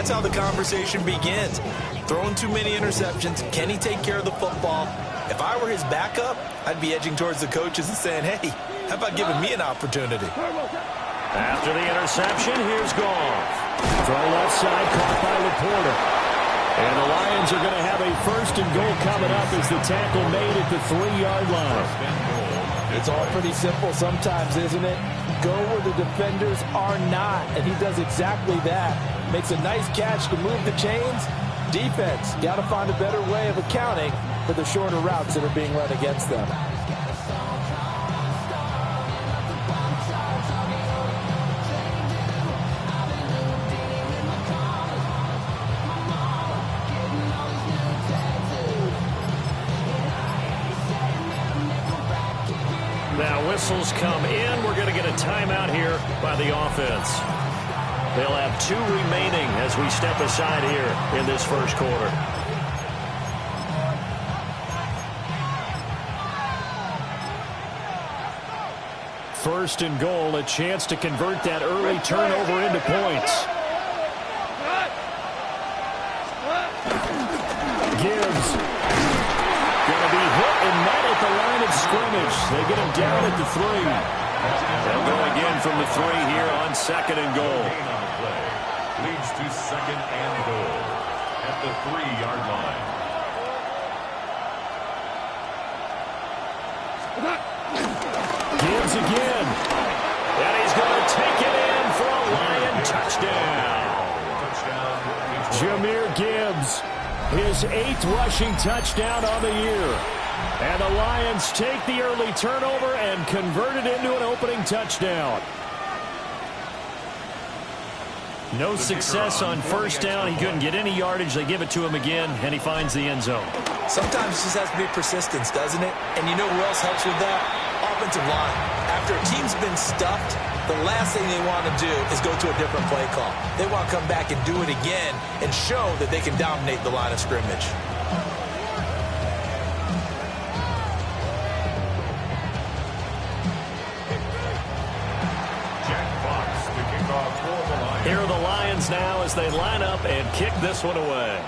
That's how the conversation begins. Throwing too many interceptions. Can he take care of the football? If I were his backup, I'd be edging towards the coaches and saying, hey, how about giving me an opportunity? After the interception, here's Goff. Throw left side, caught by Laporta. And the Lions are going to have a first and goal coming up as the tackle made at the 3-yard line. It's all pretty simple sometimes, isn't it? Go where the defenders are not, and he does exactly that. Makes a nice catch to move the chains. Defense, got to find a better way of accounting for the shorter routes that are being run against them. Now whistles come in. We're going to get a timeout here by the offense. They'll have 2 remaining as we step aside here in this first quarter. First and goal, a chance to convert that early turnover into points. Gibbs going to be hit and met at the line of scrimmage. They get him down at the 3. They'll go again from the 3 here on second and goal. Leads to second and goal at the 3-yard line. Gibbs again. And he's going to take it in for a Lion touchdown. Jahmyr Gibbs, his 8th rushing touchdown on the year. And the Lions take the early turnover and convert it into an opening touchdown. No success on first down. He couldn't get any yardage. They give it to him again, and he finds the end zone. Sometimes it just has to be persistence, doesn't it? And you know who else helps with that? Offensive line. After a team's been stuffed, the last thing they want to do is go to a different play call. They want to come back and do it again and show that they can dominate the line of scrimmage. Here are the Lions now as they line up and kick this one away.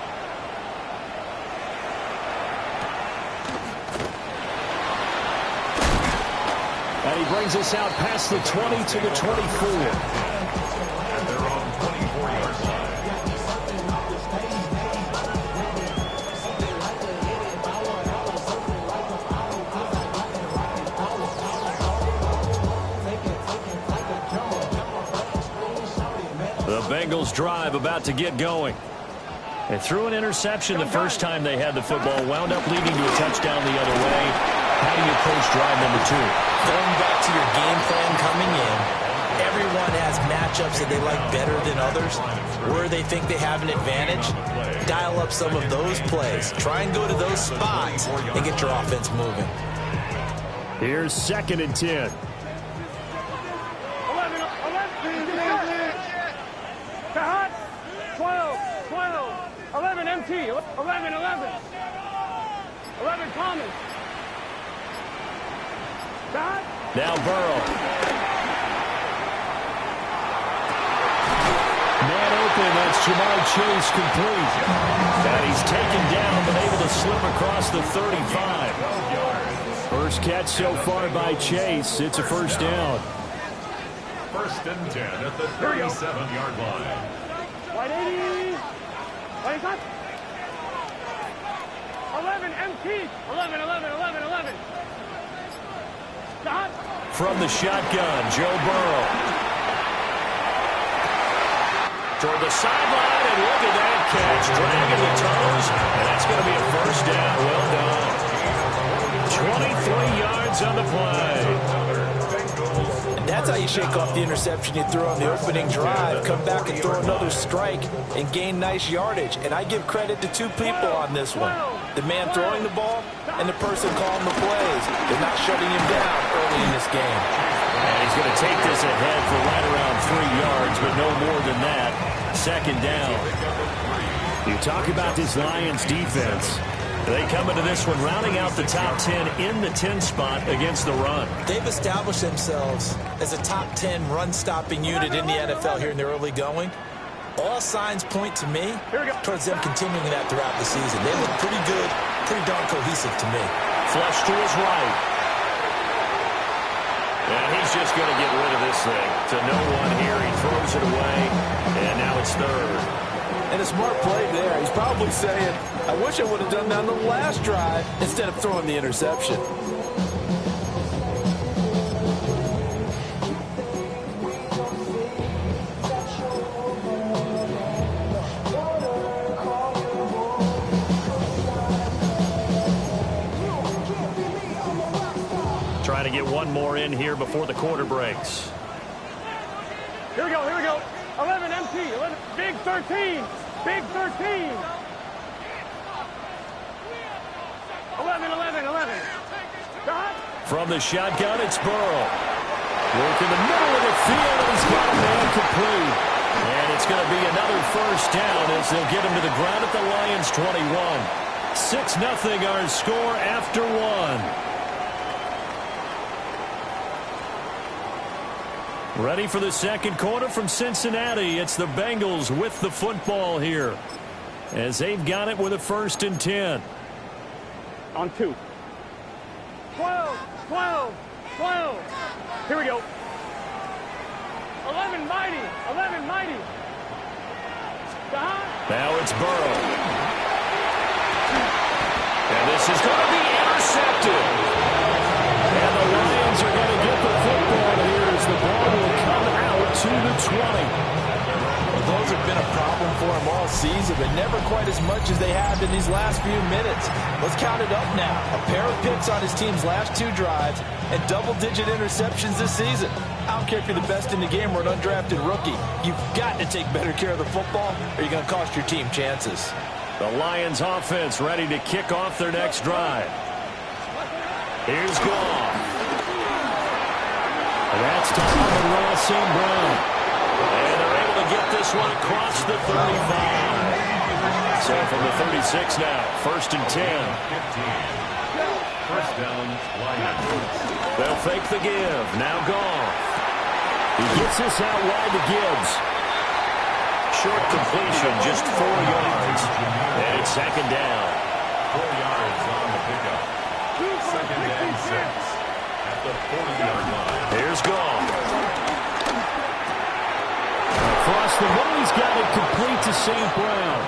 And he brings us out past the 20 to the 24. And they're on 24-yard line. The Bengals drive about to get going. They threw an interception the first time they had the football, wound up leading to a touchdown the other way. How do you approach drive number 2? Going back to your game plan coming in, everyone has matchups that they like better than others. Where they think they have an advantage, dial up some of those plays. Try and go to those spots and get your offense moving. Here's second and 10. 11 MT, 11 Thomas. Now Burrow. Man open, that's Jamar Chase complete. And he's taken down, but able to slip across the 35. First catch so far by Chase. It's a first down. First and 10 at the 37-yard line. 180. 11 MT. 11. From the shotgun, Joe Burrow. Toward the sideline, and look at that catch. Dragging the toes, and that's going to be a first down. Well done. 23 yards on the play. And that's how you shake off the interception you threw on the opening drive. Come back and throw another strike and gain nice yardage. And I give credit to 2 people on this one. The man throwing the ball and the person calling the plays. They're not shutting him down early in this game. And he's going to take this ahead for right around 3 yards, but no more than that. Second down. You talk about this Lions defense. They come into this one rounding out the top 10 in the 10 spot against the run. They've established themselves as a top 10 run-stopping unit in the NFL here in the early going. All signs point to me Here we go. towards them continuing that throughout the season. They look pretty good, pretty darn cohesive to me. Flush to his right. And he's just going to get rid of this thing. To no one here. He throws it away. And now it's third. And a smart play there. He's probably saying, I wish I would have done that on the last drive instead of throwing the interception. Trying to get one more in here before the quarter breaks. Here we go, here we go. 11 MT, 11, big 13, big 13. 11. Stop. From the shotgun, it's Burrow. Work in the middle of the field, and he's got a man complete. And it's going to be another first down as they'll get him to the ground at the Lions' 21. 6-0 our score after one. Ready for the second quarter from Cincinnati. It's the Bengals with the football here as they've got it with a 1st and 10. On 2. 12. Here we go. 11 mighty. Stop. Now it's Burrow. And this is going to be intercepted. And the Lions are going to get the football here as the ball will come out to the 20. Well, those have been a problem for him all season, but never quite as much as they have in these last few minutes. Let's count it up now. A pair of picks on his team's last 2 drives and double-digit interceptions this season. I don't care if you're the best in the game or an undrafted rookie. You've got to take better care of the football or you're going to cost your team chances. The Lions offense ready to kick off their next drive. Here's Goff. That's to Amon-Ra St. Brown. And they're able to get this one across the 35. So from the 36 now, 1st and 10. 15. First down, Lions. They'll fake the give. Now Goff. He gets this out wide to Gibbs. Short completion, just 4 yards. And it's 2nd down. 4 yards on the pickup. 2nd and 6 at the 40-yard line. Here's Goff. Across the middle, he's got it complete to St. Brown.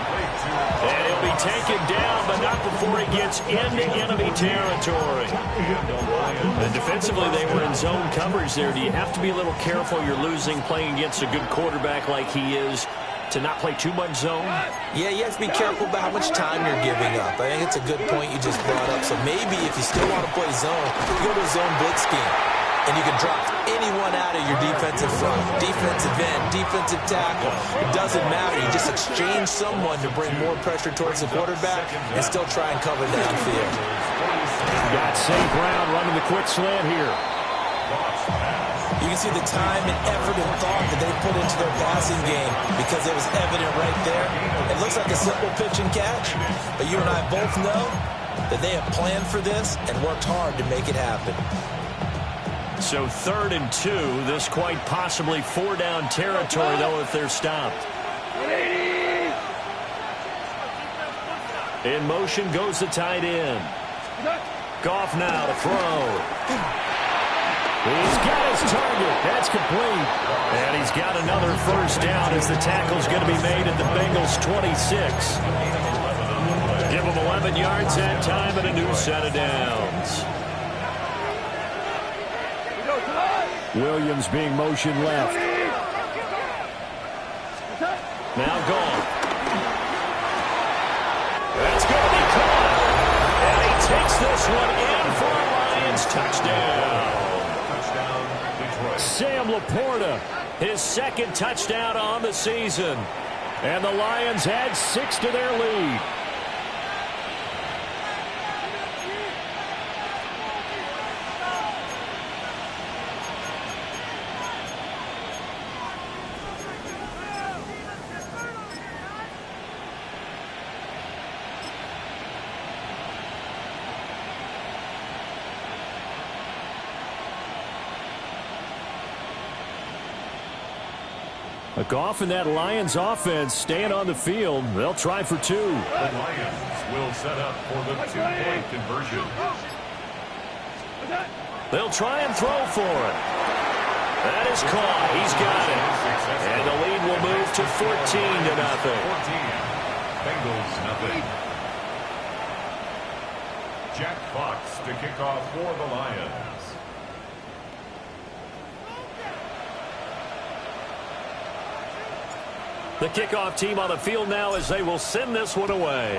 And he'll be taken down, but not before he gets into enemy territory. And defensively, they were in zone coverage there. Do you have to be a little careful? You're losing, playing against a good quarterback like he is, to not play too much zone? Yeah, you have to be careful about how much time you're giving up. I think it's a good point you just brought up. So maybe if you still want to play zone, you go to a zone blitz scheme. And you can drop anyone out of your defensive front. Defensive end, defensive tackle. It doesn't matter. You just exchange someone to bring more pressure towards the quarterback and still try and cover downfield. Got St. Brown running the quick slant here. You can see the time and effort and thought that they put into their passing game because it was evident right there. It looks like a simple pitch and catch, but you and I both know that they have planned for this and worked hard to make it happen. So 3rd and 2, this quite possibly 4-down territory, though, if they're stopped. In motion goes the tight end. Goff now to throw. He's got his target. That's complete. And he's got another first down as the tackle's going to be made at the Bengals' 26. Give him 11 yards that time and a new set of downs. Williams being motion left. Now gone. That's going to be caught. And he takes this one in for a Lions touchdown. Sam Laporta, his 2nd touchdown on the season. And the Lions add 6 to their lead. A Goff and that Lions offense staying on the field. They'll try for two. The Lions will set up for the two-point conversion. They'll try and throw for it. That is caught. He's got it. And the lead will move to 14-0. 14. Bengals nothing. Jack Fox to kick off for the Lions. The kickoff team on the field now as they will send this one away.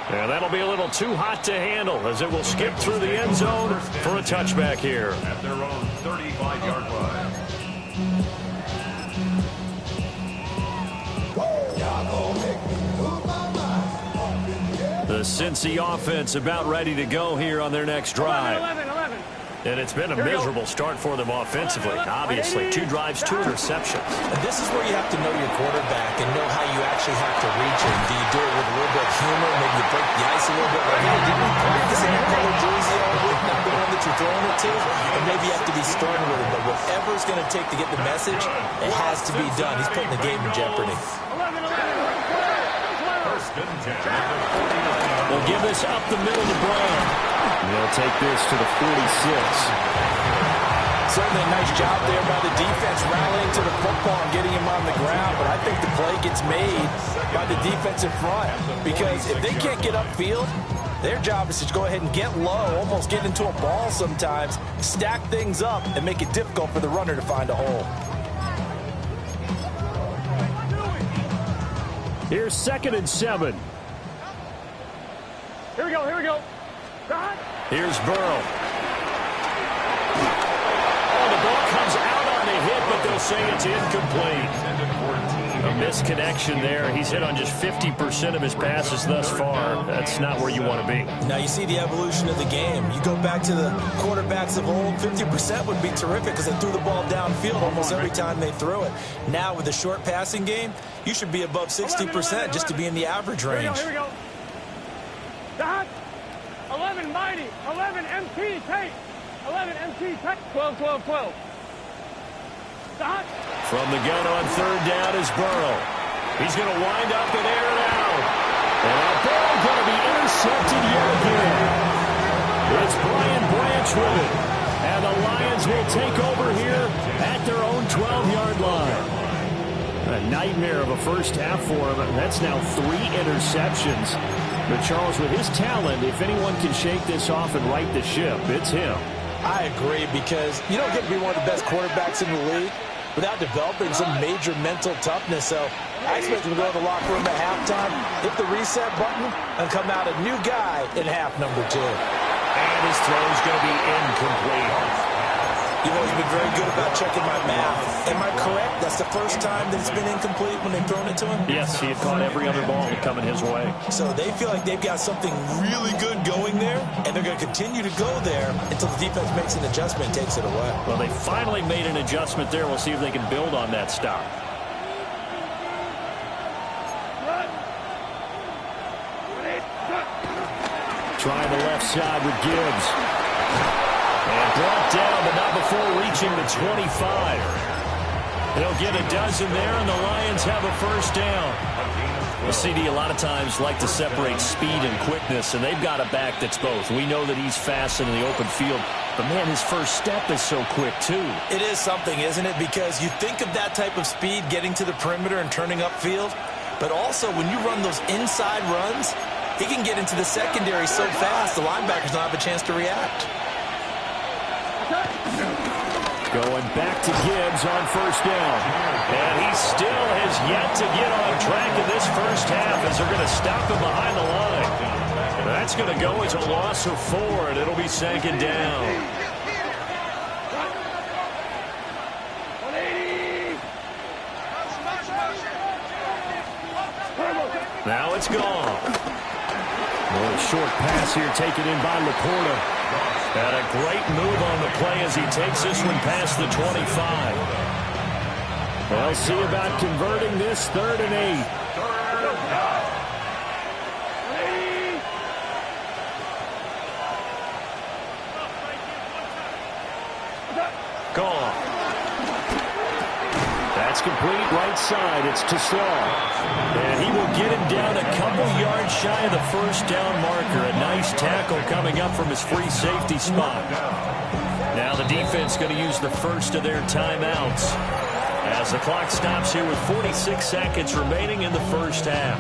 And that'll be a little too hot to handle as it will skip through the end zone for a touchback here. At their own 35-yard line. The Cincy offense about ready to go here on their next drive. 11. And it's been a miserable start for them offensively. Obviously, 2 drives, 2 interceptions. And this is where you have to know your quarterback and know how you actually have to reach him. Do you do it with a little bit of humor? Maybe you break the ice a little bit. Like, hey, didn't we play the same color jersey all week? Not the one that you're throwing it to. And maybe you have to be stern with him. But whatever it's going to take to get the message, it has to be done. He's putting the game in jeopardy. 11. First and 10 at the 49-yard. They'll give this up the middle to Brown. And they'll take this to the 46. Certainly a nice job there by the defense rallying to the football and getting him on the ground. But I think the play gets made by the defensive front. Because if they can't get upfield, their job is to go ahead and get low, almost get into a ball sometimes, stack things up, and make it difficult for the runner to find a hole. Here's 2nd and 7. Here we go. Here's Burrow. Oh, the ball comes out on the hit, but they'll say it's incomplete. A misconnection there. He's hit on just 50% of his passes thus far. That's not where you want to be. Now you see the evolution of the game. You go back to the quarterbacks of old, 50% would be terrific because they threw the ball downfield almost every time they threw it. Now with the short passing game, you should be above 60% just to be in the average range. Here we go. Dot. 11 mighty. 11 MT take. 11 MT take. 12. Dot. From the gun on 3rd down is Burrow. He's going to wind up and air it out. And that ball going to be intercepted yet again. It's Brian Branch with it. And the Lions will take over here at their own 12-yard line. A nightmare of a first half for him. That's now 3 interceptions. But Charles, with his talent, if anyone can shake this off and right the ship, it's him. I agree, because you don't get to be one of the best quarterbacks in the league without developing some major mental toughness. So I expect him to go to the locker room at halftime, hit the reset button, and come out a new guy in half number 2. And his throw is going to be incomplete. You've always been very good about checking my math. Am I correct? That's the first time that it's been incomplete when they've thrown it to him? Yes, he had caught every other ball coming his way. So they feel like they've got something really good going there, and they're going to continue to go there until the defense makes an adjustment and takes it away. Well, they finally made an adjustment there. We'll see if they can build on that stop. Trying the left side with Gibbs. And brought down, but not before reaching the 25. They'll get a dozen there, and the Lions have a first down. Well, CD, a lot of times like to separate speed and quickness, and they've got a back that's both. We know that he's fast in the open field, but, man, his first step is so quick, too. It is something, isn't it? Because you think of that type of speed getting to the perimeter and turning upfield, but also when you run those inside runs, he can get into the secondary so fast the linebackers don't have a chance to react. Going back to Gibbs on first down. And he still has yet to get on track in this first half as they're going to stop him behind the line. That's going to go as a loss of 4, and it'll be 2nd down. Now it's gone. Well, a short pass here taken in by Laporta. And a great move on the play as he takes this one past the 25. They'll see about converting this 3rd and 8. off. That's complete right side. It's to Slaw. And he will get him down a couple yards shy of the first down marker. A nice tackle coming up from his free safety spot. Now the defense going to use the first of their timeouts as the clock stops here with 46 seconds remaining in the first half.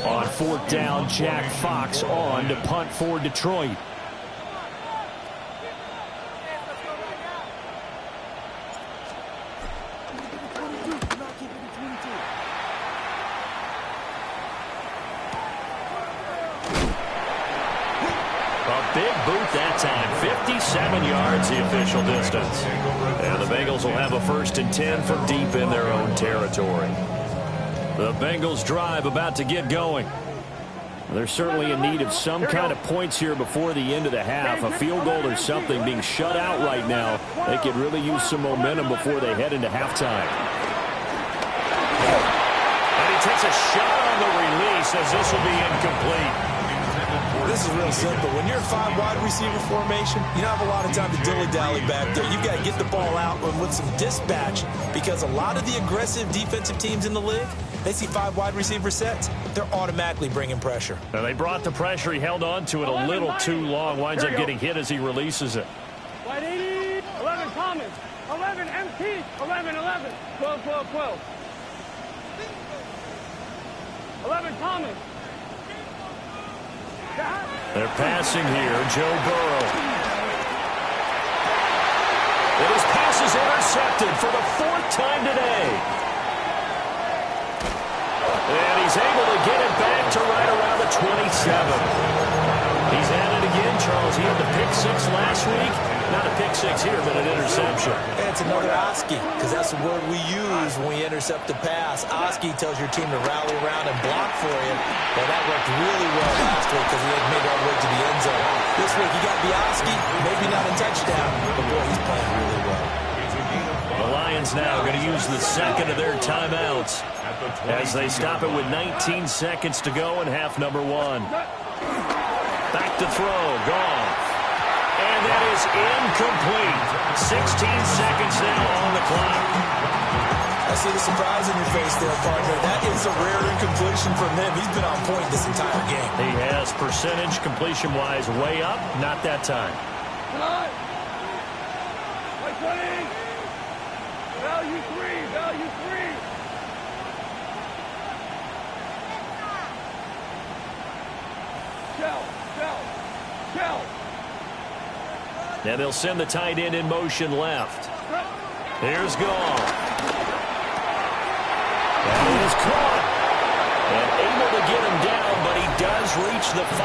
On fourth down, Jack Fox on to punt for Detroit. Big boot that time. 57 yards the official distance. And the Bengals will have a 1st and 10 from deep in their own territory. The Bengals drive about to get going. They're certainly in need of some kind of points here before the end of the half. A field goal or something. Being shut out right now, they could really use some momentum before they head into halftime. And he takes a shot on the release as this will be incomplete. This is real simple. When you're 5 wide receiver formation, you don't have a lot of time to dilly-dally back there. You've got to get the ball out with some dispatch because a lot of the aggressive defensive teams in the league, they see 5 wide receiver sets, they're automatically bringing pressure. Now they brought the pressure. He held on to it a little too long. Winds up getting hit as he releases it. Wide 80, 11 Thomas, 11 MT, 11, 11, 12, 12, 12. 11 Thomas. They're passing here. Joe Burrow. And his pass is intercepted for the 4th time today. And he's able to get it back to right around the 27. He's at it again, Charles. He had the pick 6 last week. Not a pick 6 here, but an interception. And it's another Oski, because that's the word we use when we intercept a pass. Oski tells your team to rally around and block for you. Well, that worked really well last week because he made it all the way to the end zone. This week, you got the Oski, maybe not a touchdown, but boy, he's playing really well. The Lions now going to use the second of their timeouts as they stop it with 19 seconds to go in half number 1. Back to throw, gone. And that is incomplete. 16 seconds now on the clock. I see the surprise in your face there, partner. That is a rare incompletion from him. He's been on point this entire game. He has percentage completion-wise way up. Not that time. Like 20. Value 3, value 3. Shell. And they'll send the tight end in motion left. Here's Goff. That is caught. And able to get him down, but he does reach the 5.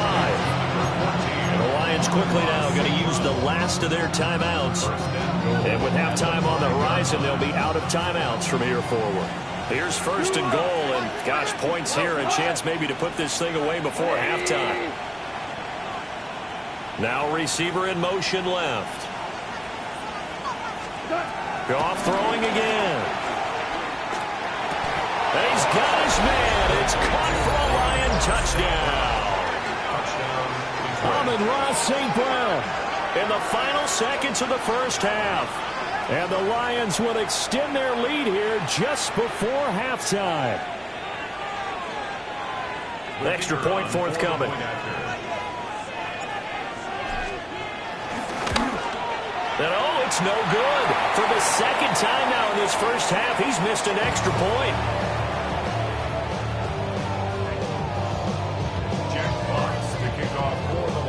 And the Lions quickly now going to use the last of their timeouts. And with halftime on the horizon, they'll be out of timeouts from here forward. Here's 1st and goal, and gosh, points here, a chance maybe to put this thing away before halftime. Now receiver in motion left. Goff throwing again. And he's got his man. It's caught for a Lion touchdown. Amon-Ra St. Brown in the final seconds of the first half. And the Lions will extend their lead here just before halftime. Extra point forthcoming. And oh, it's no good. For the 2nd time now in this first half, he's missed an extra point. Jack Fox to kick off for the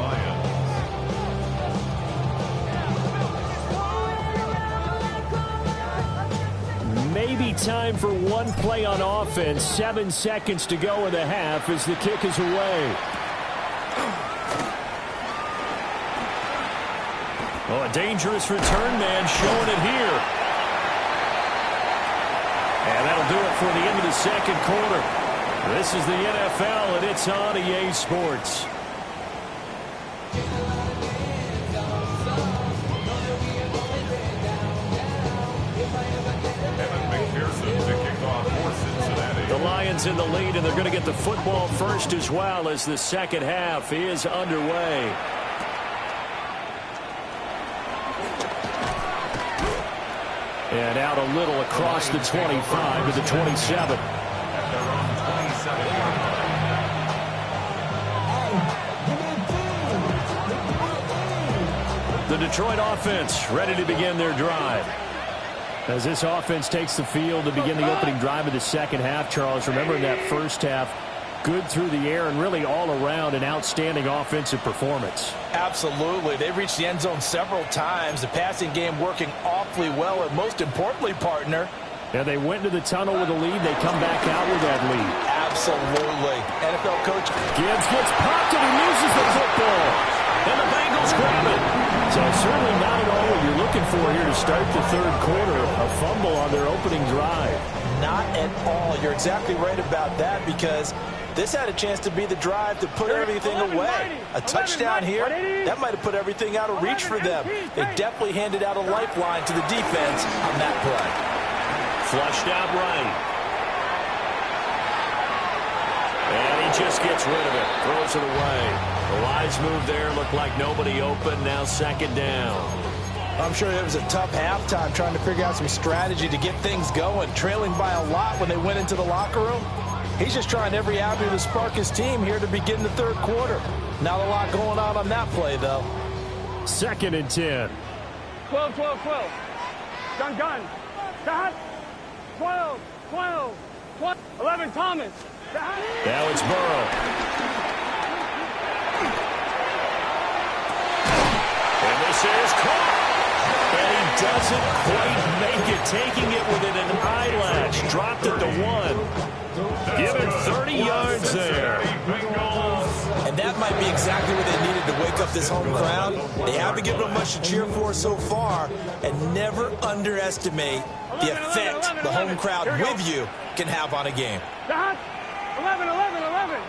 Lions. Maybe time for one play on offense. 7 seconds to go in the half as the kick is away. Oh, a dangerous return man showing it here. And that'll do it for the end of the 2nd quarter. This is the NFL, and it's on EA Sports. Lions in the lead, and they're going to get the football first as well as the second half is underway. And out a little across the 25 to the 27. The Detroit offense ready to begin their drive. As this offense takes the field to begin the opening drive of the second half, Charles, remember in that first half, good through the air and really all around an outstanding offensive performance. Absolutely. They reached the end zone several times. The passing game working awfully well, and most importantly, partner. Yeah, they went to the tunnel with a lead. They come back out with that lead. Absolutely. NFL coach Gibbs gets popped and he loses the football. And the Bengals grab it. So certainly not at all what you're looking for here to start the third quarter. A fumble on their opening drive. Not at all. You're exactly right about that, because this had a chance to be the drive to put everything away. A touchdown here, that might have put everything out of reach for them. They definitely handed out a lifeline to the defense on that play. Flushed out right. And he just gets rid of it. Throws it away. The wise move there. Looked like nobody open. Now second down. I'm sure it was a tough halftime trying to figure out some strategy to get things going. Trailing by a lot when they went into the locker room. He's just trying every avenue to spark his team here to begin the third quarter. Not a lot going on that play, though. 2nd and 10. 12, 12, 12. Gun, gun. Dot. 12, 12, 12. 11, Thomas. Dot. Now it's Burrow. And this is caught. And he doesn't quite make it, taking it within an eyelash. Dropped it to 1. Given 30 yards there. And that might be exactly what they needed to wake up this home crowd. They haven't given them much to cheer for so far. And never underestimate the effect the home crowd with you can have on a game. 11, 11, 11.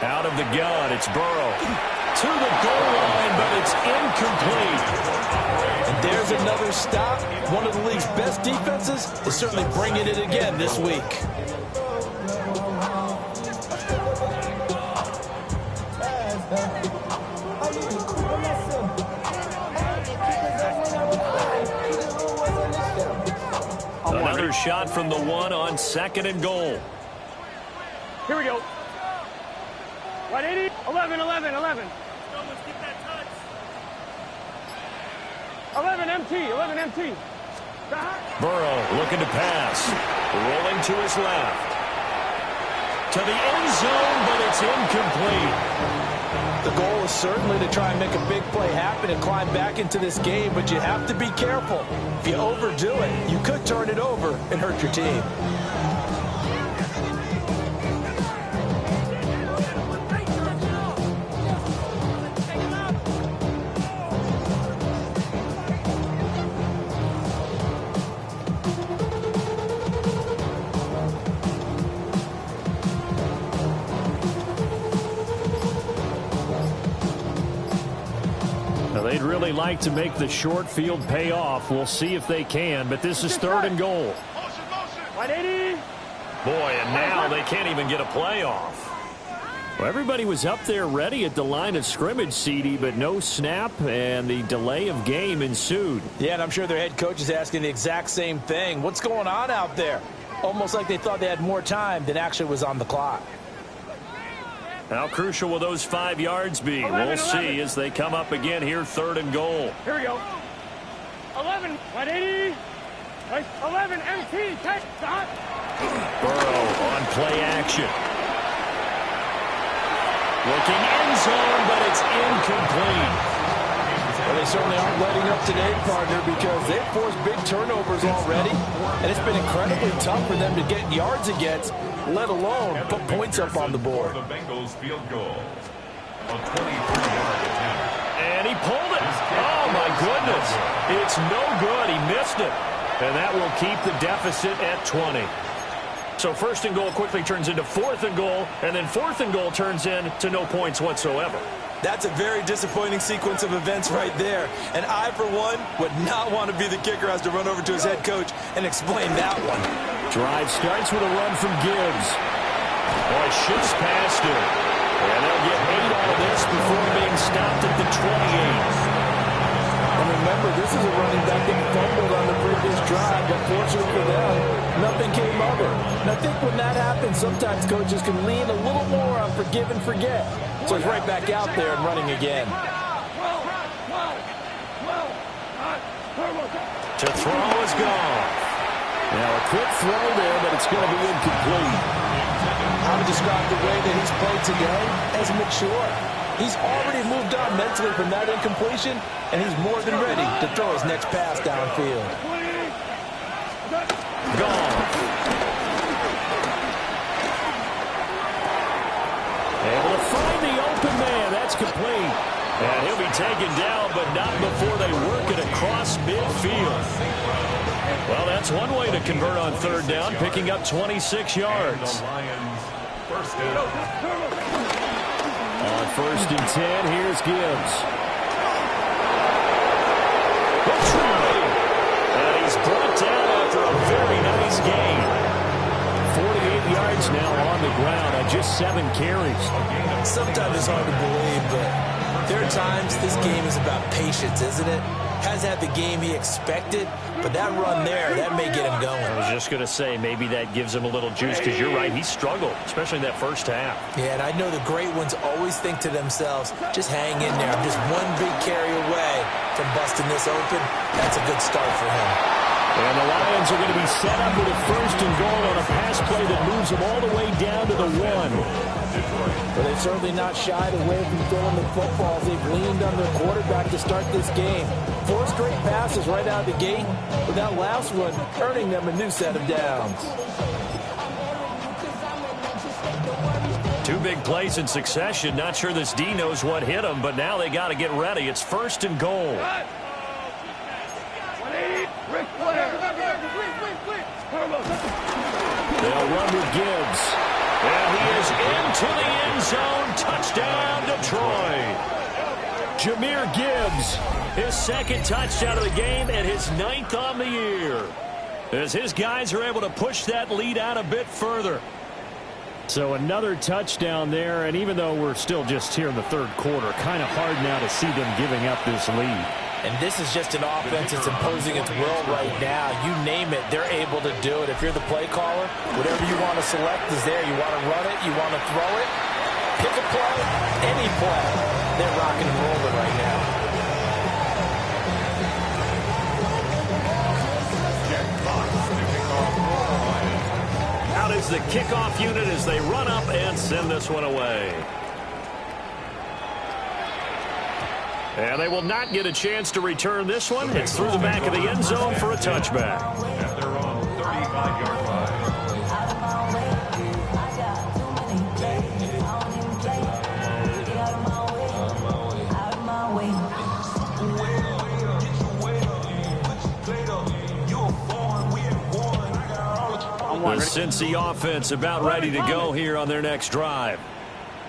Out of the gun, it's Burrow. To the goal line, but it's incomplete. And there's another stop. One of the league's best defenses is certainly bringing it again this week. Another shot from the 1 on 2nd and goal. Here we go. 180, 11, 11, 11. 11 MT, 11 MT. Burrow looking to pass. Rolling to his left. To the end zone, but it's incomplete. The goal is certainly to try and make a big play happen and climb back into this game, but you have to be careful. If you overdo it, you could turn it over and hurt your team. They'd really like to make the short field pay off. We'll see if they can, but this is 3rd and goal. 180. Boy, and now they can't even get a play off. Well, everybody was up there ready at the line of scrimmage, CD, but no snap, and the delay of game ensued. Yeah, and I'm sure their head coach is asking the exact same thing. What's going on out there? Almost like they thought they had more time than actually was on the clock. How crucial will those 5 yards be? 11, we'll see 11. as they come up again here, 3rd and goal. Here we go. 11, 180. 11 MT. Take shot. Burrow on play action. Looking end zone, but it's incomplete. Well, they certainly aren't letting up today, partner, because they've forced big turnovers already, and it's been incredibly tough for them to get yards against, let alone put points up on the board. The Bengals field goal. A 23-yard attempt. And he pulled it. Oh, my goodness. It's no good. He missed it. And that will keep the deficit at 20. So 1st and goal quickly turns into 4th and goal, and then 4th and goal turns into no points whatsoever. That's a very disappointing sequence of events right there. And I, for one, would not want to be the kicker who has to run over to his head coach and explain that one. Drive starts with a run from Gibbs. Boy, shifts past him. And they'll get 8 out of this before being stopped at the 28. And remember, this is a running back that fumbled on the previous drive, but fortunately for them, nothing came of it. And I think when that happens, sometimes coaches can lean a little more on forgive and forget. So he's right back out there and running again. To throw is gone. Now a quick throw there, but it's going to be incomplete. I would describe the way that he's played today as mature. He's already moved on mentally from that incompletion, and he's more than ready to throw his next pass downfield. Gone. Able to find the open man. That's complete. And he'll be taken down, but not before they work it across midfield. Well, that's one way to convert on third down, picking up 26 yards. First down. On 1st and 10, here's Gibbs. The try. And he's brought down after a very nice gain. 48 yards now on the ground on just 7 carries. Sometimes it's hard to believe, but there are times this game is about patience, isn't it? Hasn't had the game he expected, but that run there, that may get him going. I was just going to say, maybe that gives him a little juice, because you're right, he struggled, especially in that first half. Yeah, and I know the great ones always think to themselves, just hang in there. I'm just one big carry away from busting this open. That's a good start for him. And the Lions are going to be set up with a 1st and goal on a pass play that moves them all the way down to the 1. But they've certainly not shied away from throwing the footballs. They've leaned on their quarterback to start this game. 4 straight passes right out of the gate, with that last one earning them a new set of downs. 2 big plays in succession. Not sure this D knows what hit him, but now they got to get ready. It's 1st and goal. They'll run with Gibbs. And he is into the end zone. Touchdown, Detroit. Jahmyr Gibbs, his 2nd touchdown of the game and his 9th on the year, as his guys are able to push that lead out a bit further. So another touchdown there, and even though we're still just here in the 3rd quarter, kind of hard now to see them giving up this lead. And this is just an offense that's imposing its will right now. You name it, they're able to do it. If you're the play caller, whatever you want to select is there. You want to run it, you want to throw it, pick a play, any play. They're rocking and rolling right now. Out is the kickoff unit as they run up and send this one away. And they will not get a chance to return this one. It's through the back of the end zone for a touchback. At their own 35-yard line. The Cincy offense about ready to go here on their next drive.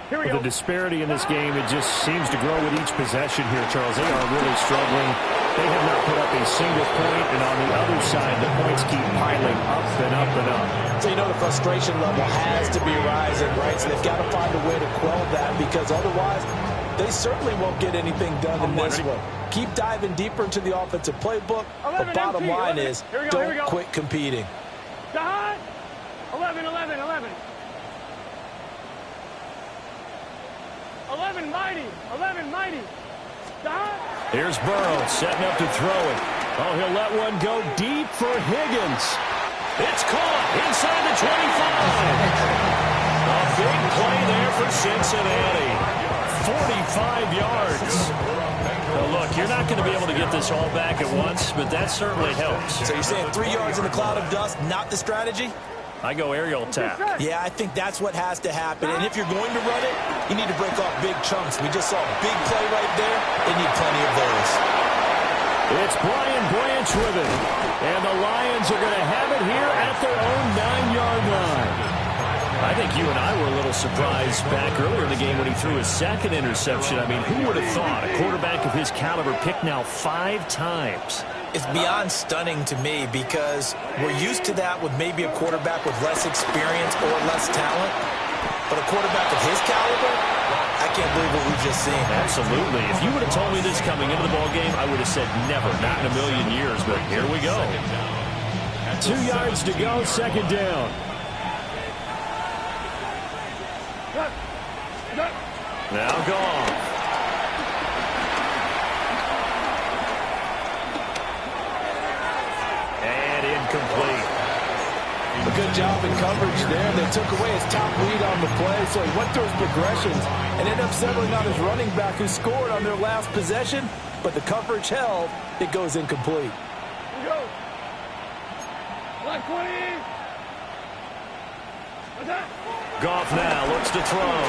Here we go. The disparity in this game, it just seems to grow with each possession here, Charles. They are really struggling. They have not put up a single point, and on the other side, the points keep piling up and up and up. So you know the frustration level has to be rising, right? So they've got to find a way to quell that, because otherwise they certainly won't get anything done in this one. Keep diving deeper into the offensive playbook. The bottom line is don't quit competing. 11, 11, 11. 11 mighty, 11 mighty. Here's Burrow setting up to throw it. Oh, he'll let one go deep for Higgins. It's caught inside the 25. A big play there for Cincinnati. 45 yards. Now look, you're not going to be able to get this all back at once, but that certainly helps. So you're saying 3 yards in the cloud of dust, not the strategy? I go aerial attack. Yeah, I think that's what has to happen. And if you're going to run it, you need to break off big chunks. We just saw a big play right there. They need plenty of those. It's Brian Branch with it. And the Lions are going to have it here at their own 9-yard line. I think you and I were a little surprised back earlier in the game when he threw his 2nd interception. I mean, who would have thought a quarterback of his caliber picked now 5 times? It's beyond stunning to me because we're used to that with maybe a quarterback with less experience or less talent. But a quarterback of his caliber, I can't believe what we've just seen. Absolutely. If you would have told me this coming into the ballgame, I would have said never, not in a million years. But here we go. 2 yards to go, second down. Now gone. And incomplete. A good job in coverage there. They took away his top lead on the play, so he went through his progressions and ended up settling on his running back who scored on their last possession, but the coverage held. It goes incomplete. Go. Black 20. Attack. Goff now looks to throw.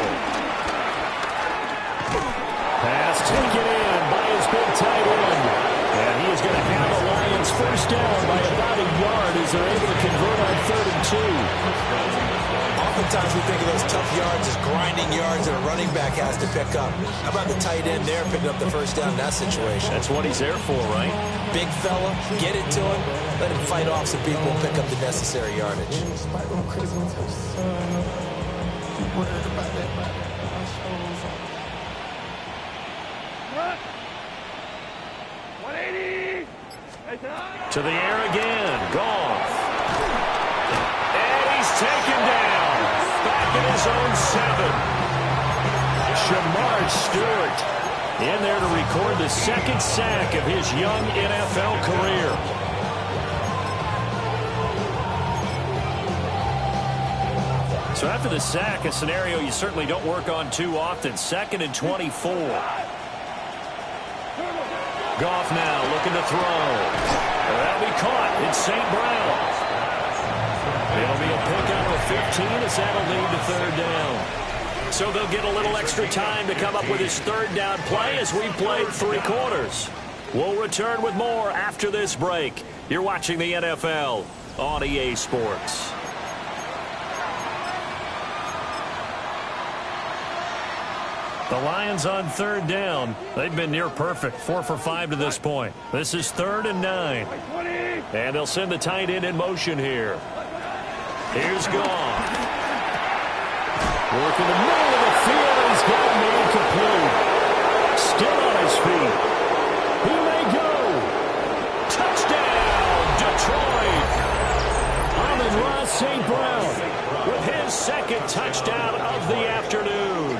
Pass taken in by his big tight end. And he is going to have the Lions first down by about a yard as they're able to convert on 3rd and 2. Oftentimes we think of those tough yards as grinding yards that a running back has to pick up. How about the tight end there picking up the first down in that situation? That's what he's there for, right? Big fella, get it to him, let him fight off some people and pick up the necessary yardage. To the air again. Goff. And he's taken down. Back in his own 7. Shamar Stewart in there to record the second sack of his young NFL career. So after the sack, a scenario you certainly don't work on too often. 2nd and 24. Goff now looking to throw. That'll be caught. It's St. Brown. It'll be a pickup of 15 as that'll lead to 3rd down. So they'll get a little extra time to come up with his 3rd down play as we played 3 quarters. We'll return with more after this break. You're watching the NFL on EA Sports. The Lions on 3rd down. They've been near perfect, 4 for 5 to this point. This is 3rd and 9. And they'll send the tight end in motion here. Here's Goff. Working the middle of the field. He's got a man complete. Still on his feet. He may go. Touchdown, Detroit. Amon-Ra St. Brown with his 2nd touchdown of the afternoon.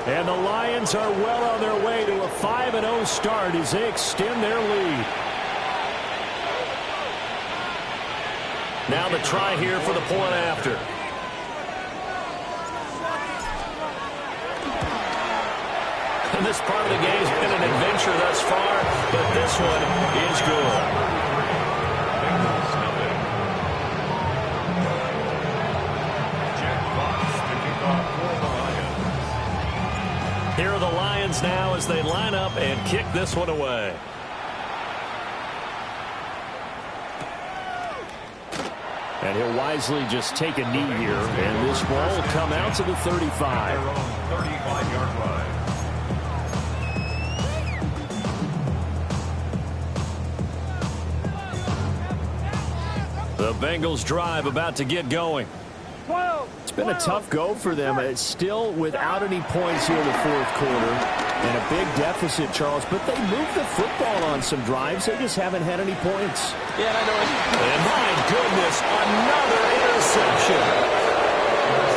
And the Lions are well on their way to a 5-0 start as they extend their lead. Now the try here for the point after. And this part of the game has been an adventure thus far, but this one is good. Here are the Lions now as they line up and kick this one away. And he'll wisely just take a knee here, and this ball will come out to the 35. 35-yard line. The Bengals drive about to get going. It's been a tough go for them. It's still without any points here in the 4th quarter. And a big deficit, Charles. But they moved the football on some drives. They just haven't had any points. Yeah, I know it. And my goodness, another interception.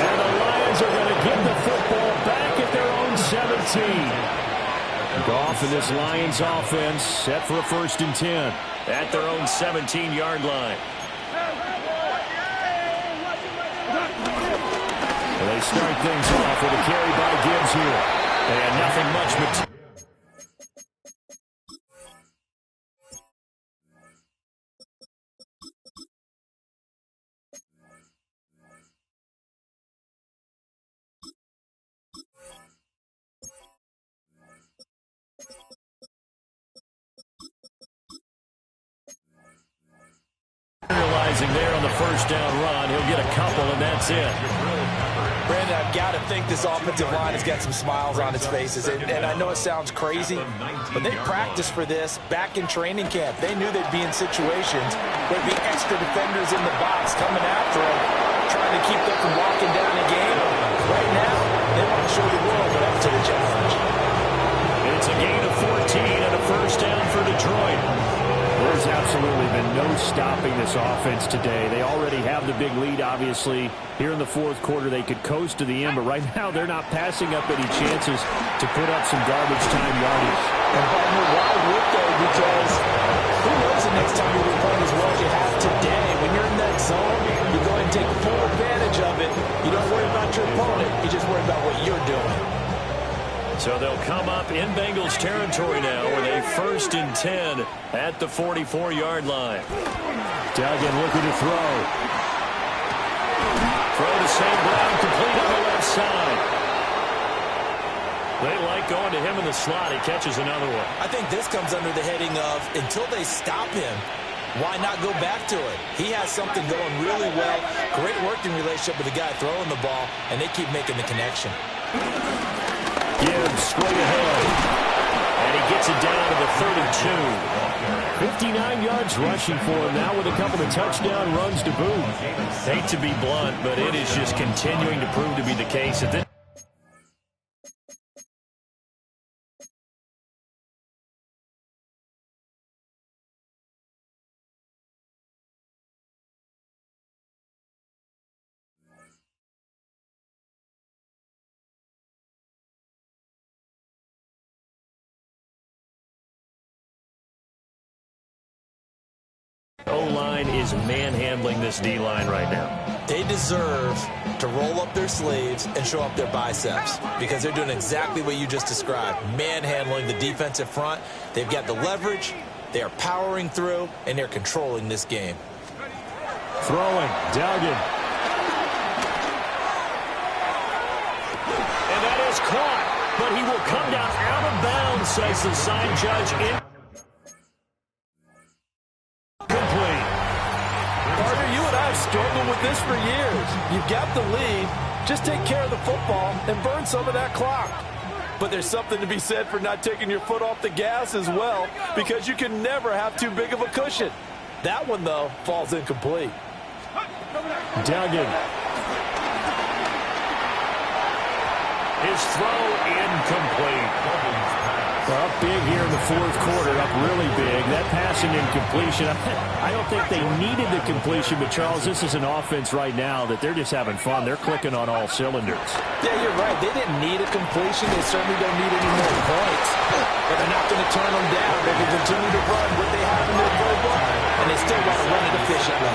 And the Lions are going to get the football back at their own 17. Goff and this Lions offense set for a 1st and 10. At their own 17-yard line. They start things off with a carry by Gibbs here. And nothing much material. Realizing there on the 1st down run, he'll get a couple, and that's it. Brandon, I've got to think this offensive line has got some smiles on its faces. And I know it sounds crazy, but they practiced for this back in training camp. They knew they'd be in situations where there'd be extra defenders in the box coming after them, trying to keep them from locking down a game. Right now, they want to show the world they're up to the challenge. It's a gain of 14 and a first down for Detroit. There's absolutely been no stopping this offense today. They already have the big lead, obviously. Here in the fourth quarter, they could coast to the end, but right now they're not passing up any chances to put up some garbage time yardage. And partner, why would they? Because who knows the next time you'll be playing as well as you have today. When you're in that zone, you go ahead and take full advantage of it. You don't worry about your opponent. You just worry about what you're doing. So they'll come up in Bengals territory now with a 1st and 10 at the 44-yard line. Duggan looking to throw. Throw to St. Brown, complete on the left side. They like going to him in the slot. He catches another one. I think this comes under the heading of until they stop him, why not go back to it? He has something going really well. Great working relationship with the guy throwing the ball, and they keep making the connection. Gibbs straight ahead. And he gets it down to the 32. 59 yards rushing for him now with a couple of touchdown runs to boot. Hate to be blunt, but it is just continuing to prove to be the case at this. O-line is manhandling this D-line right now. They deserve to roll up their sleeves and show up their biceps because they're doing exactly what you just described, manhandling the defensive front. They've got the leverage, they are powering through, and they're controlling this game. Throwing, Duggan. And that is caught, but he will come down out of bounds, says the sign judge. Struggled with this for years. You've got the lead. Just take care of the football and burn some of that clock. But there's something to be said for not taking your foot off the gas as well, because you can never have too big of a cushion. That one, though, falls incomplete. Duggan. His throw incomplete. Up big here in the fourth quarter, up really big. That passing incompletion, I don't think they needed the completion, but Charles, this is an offense right now that they're just having fun. They're clicking on all cylinders. Yeah, you're right. They didn't need a completion. They certainly don't need any more points. But they're not going to turn them down. They can continue to run what they have in their playbook, and they still want to run it efficiently.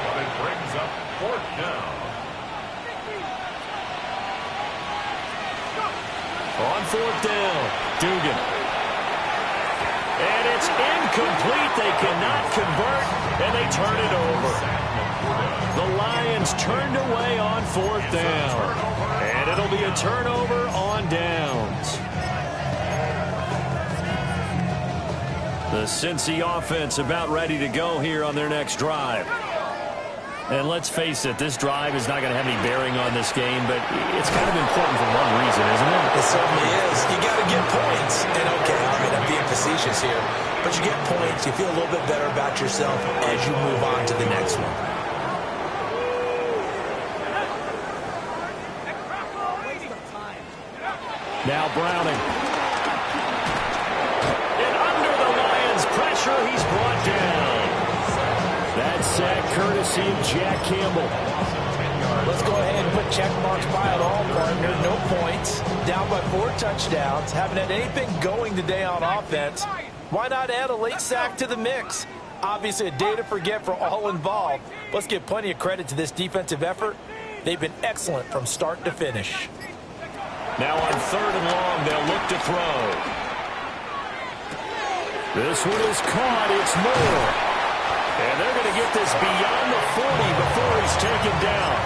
But it brings up 4th down. On 4th down, Duggan. And it's incomplete. They cannot convert, and they turn it over. The Lions turned away on 4th down. And it'll be a turnover on downs. The Cincy offense about ready to go here on their next drive. And let's face it, this drive is not going to have any bearing on this game, but it's kind of important for one reason, isn't it? It certainly is. You got to get points. And, okay, I mean, I'm being facetious here, but you get points, you feel a little bit better about yourself as you move on to the next one. Now Browning. And under the Lions' pressure, he's brought down. That sack courtesy of Jack Campbell. Let's go ahead and put check marks by it all, partner. No points. Down by 4 touchdowns. Haven't had anything going today on offense. Why not add a late sack to the mix? Obviously a day to forget for all involved. Let's give plenty of credit to this defensive effort. They've been excellent from start to finish. Now on 3rd and long, they'll look to throw. This one is caught. It's Moore. And they're going to get this beyond the 40 before he's taken down.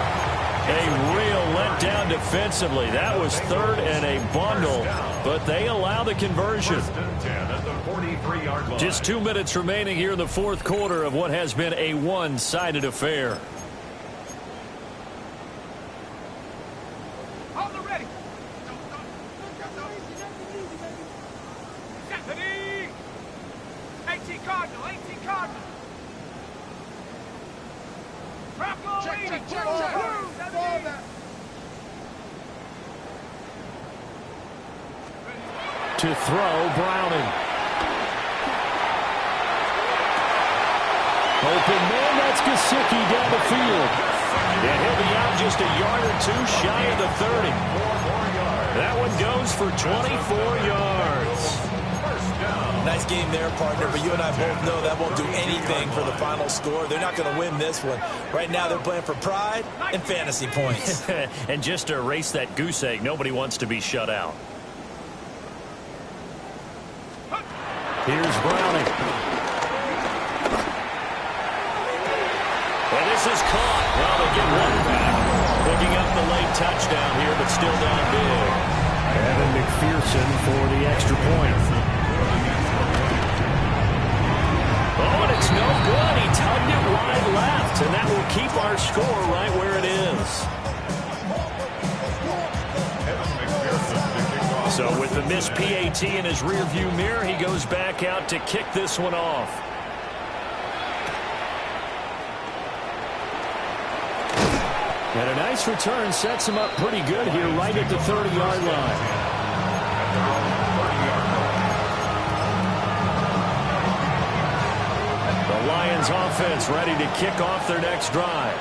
A real letdown defensively. That was 3rd and a bundle, but they allow the conversion. Just 2 minutes remaining here in the fourth quarter of what has been a one-sided affair. Ready? 18 Cardinal, 18 Cardinal. Rocco, check. To throw, Browning. Open man, that's Gesicki down the field. And he'll be out just a yard or two shy of the 30. That one goes for 24 yards. Nice game there, partner, but you and I both know that won't do anything for the final score. They're not going to win this one. Right now, they're playing for pride and fantasy points. And just to erase that goose egg, nobody wants to be shut out. Here's Browning. And this is caught. Well, they get one back. Picking up the late touchdown here, but still down big. Evan McPherson for the extra point. Oh, and it's no good. He tugged it wide left, and that will keep our score right where it is. So with the missed PAT in his rearview mirror, he goes back out to kick this one off. And a nice return sets him up pretty good here right at the 30-yard line. The Lions offense ready to kick off their next drive.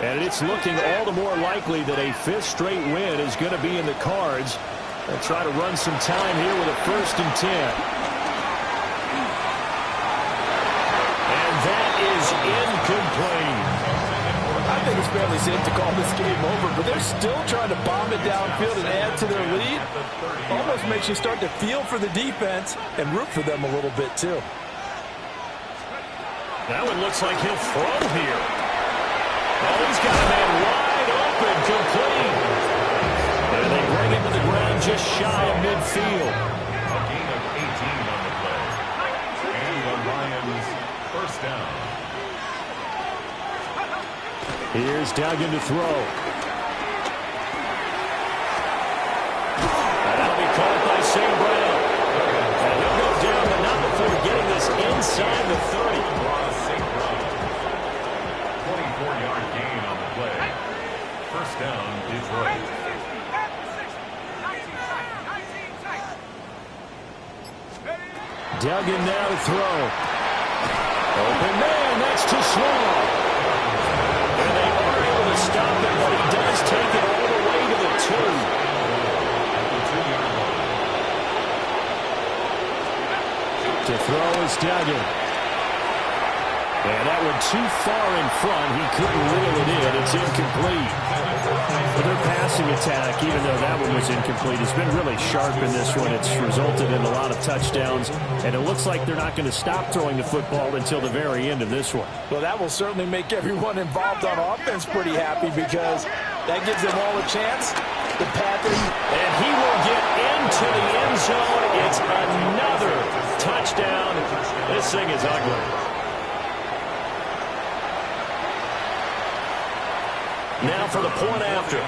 And it's looking all the more likely that a fifth straight win is going to be in the cards. They'll try to run some time here with a 1st and 10. And that is incomplete. I think it's fairly safe to call this game over, but they're still trying to bomb it downfield and add to their lead. Almost makes you start to feel for the defense and root for them a little bit, too. That one looks like he'll throw here. Oh, he's got a man wide open, complete. And they bring him to the ground just shy of midfield. A gain of 18 on the play. And the Lions first down. Here's Duggan to throw. And that'll be caught by St. Brown. And he'll go down, but not before getting this inside the 30. St. Brown. 24-yard gain on the play. First down, Detroit. Duggan now to throw. Open man, that's too small. And they are able to stop it, but he does take it all the way to the 2. At the 2-yard line. To throw is Duggan. And that one too far in front. He couldn't reel it in. It's incomplete. But their passing attack, even though that one was incomplete, has been really sharp in this one. It's resulted in a lot of touchdowns, and it looks like they're not going to stop throwing the football until the very end of this one. Well, that will certainly make everyone involved on offense pretty happy because that gives them all a chance. The Panthers. And he will get into the end zone. It's another touchdown. This thing is ugly. Now for the point after.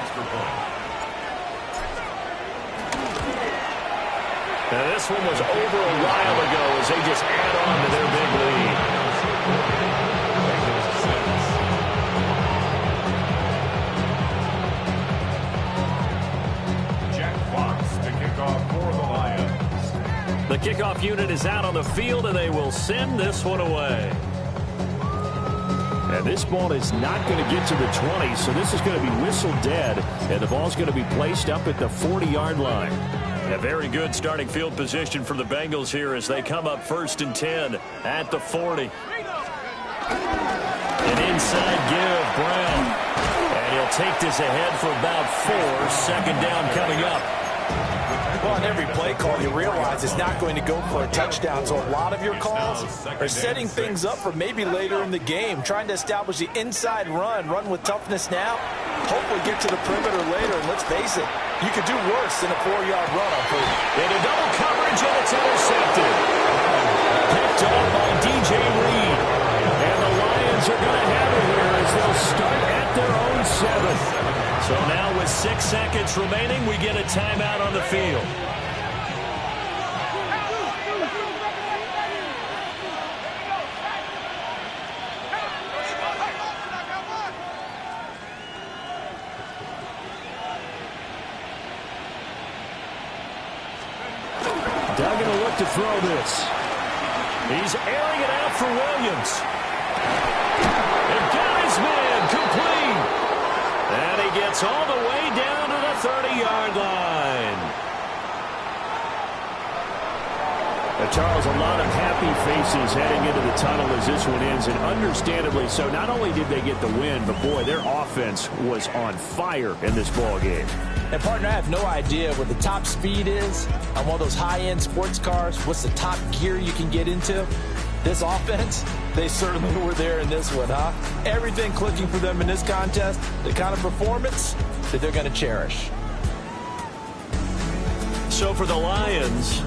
Now this one was over a while ago as they just add on to their big lead. Jack Fox to kick off for the Lions. The kickoff unit is out on the field, and they will send this one away. And this ball is not going to get to the 20, so this is going to be whistled dead, and the ball's going to be placed up at the 40-yard line. A very good starting field position for the Bengals here as they come up 1st and 10 at the 40. An inside give, Brown. And he'll take this ahead for about 4. 2nd down coming up. Well, on every play call, you realize it's not going to go for a touchdown. So a lot of your calls are setting things up for maybe later in the game, trying to establish the inside run with toughness now, hopefully get to the perimeter later. And let's face it, you could do worse than a 4-yard run on first. Into double coverage, and it's intercepted. Picked up by DJ Reed. And the Lions are going to have it here as they'll start at their own 7. So So now with 6 seconds remaining, we get a timeout on the field. Duggan will look to throw this. He's airing it out for Williams. And got his man complete. And he gets all the way down to the 30-yard line. Now, Charles, a lot of happy faces heading into the tunnel as this one ends, and understandably so. Not only did they get the win, but, boy, their offense was on fire in this ball game. And, partner, I have no idea what the top speed is on one of those high-end sports cars. What's the top gear you can get into? This offense, they certainly were there in this one, huh? Everything clicking for them in this contest, the kind of performance that they're going to cherish. So for the Lions,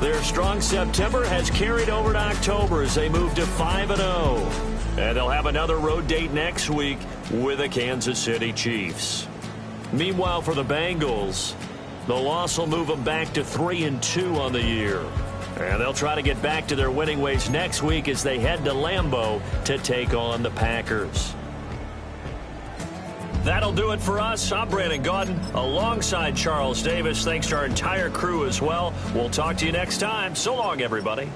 their strong September has carried over to October as they move to 5-0. And they'll have another road date next week with the Kansas City Chiefs. Meanwhile, for the Bengals, the loss will move them back to 3-2 on the year. And they'll try to get back to their winning ways next week as they head to Lambeau to take on the Packers. That'll do it for us. I'm Brandon Gaudin alongside Charles Davis. Thanks to our entire crew as well. We'll talk to you next time. So long, everybody.